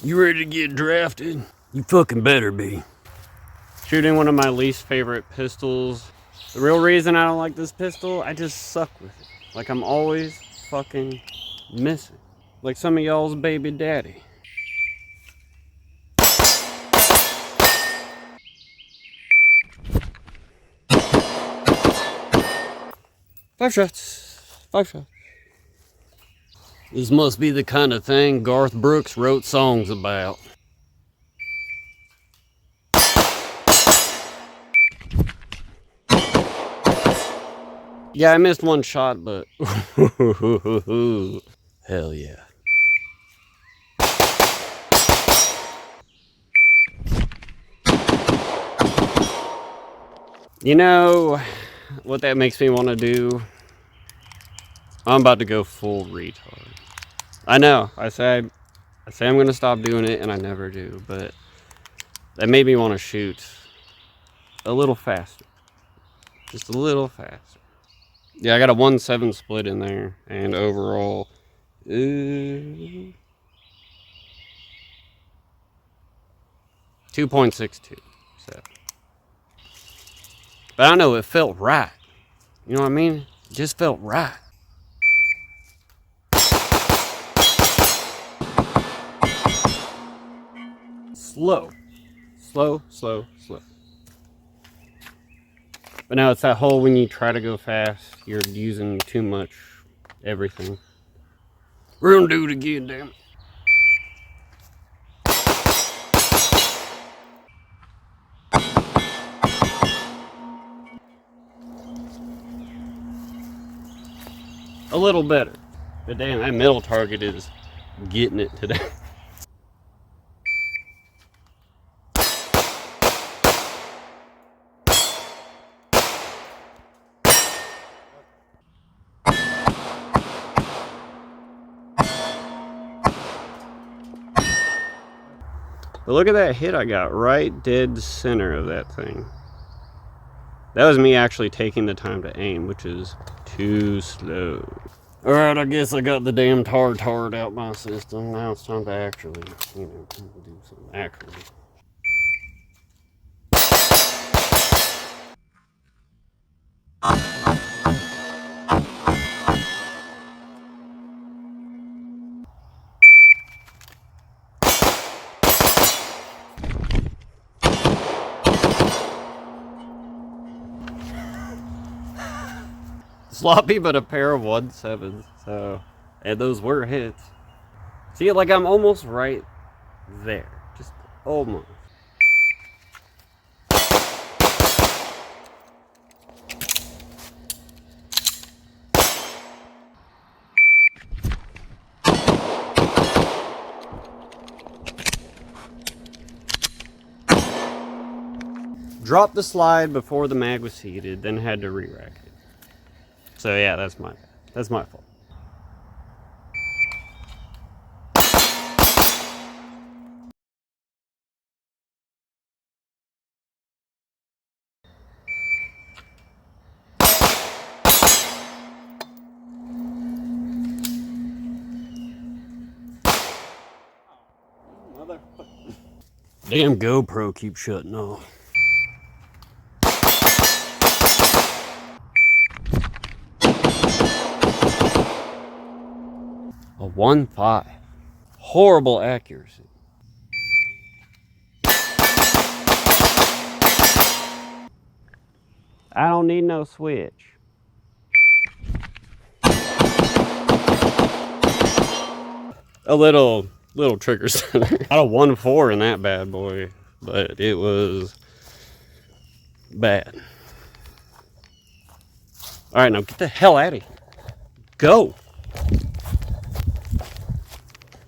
You ready to get drafted? You fucking better be. Shooting one of my least favorite pistols. The real reason I don't like this pistol, I just suck with it. Like I'm always fucking missing. Like some of y'all's baby daddy. Five shots. This must be the kind of thing Garth Brooks wrote songs about. Yeah, I missed one shot, but hell yeah. You know what that makes me want to do? I'm about to go full retard. I know. I say I'm going to stop doing it, and I never do. But that made me want to shoot a little faster, just a little faster. Yeah, I got a 1-7 split in there, and overall, 2.62. So, but I don't know. It felt right. You know what I mean? It just felt right. Slow. But now it's that whole when you try to go fast, you're using too much everything. We're gonna do it again, damn it. A little better. But damn, that middle target is getting it today. But look at that hit I got right dead center of that thing. That was me actually taking the time to aim, which is too slow. Alright, I guess I got the damn tard out my system. Now it's time to actually, do something actually. Sloppy, but a pair of 1-7s. So, and those were hits. See, like I'm almost right there. Just almost. Dropped the slide before the mag was seated, then had to re-rack it. So yeah, that's my bad. That's my fault. Damn GoPro keeps shutting off. A 1.5. Horrible accuracy. I don't need no switch. A little trigger center. Not a 1.4 in that bad boy, but it was bad. All right, now get the hell out of here. Go.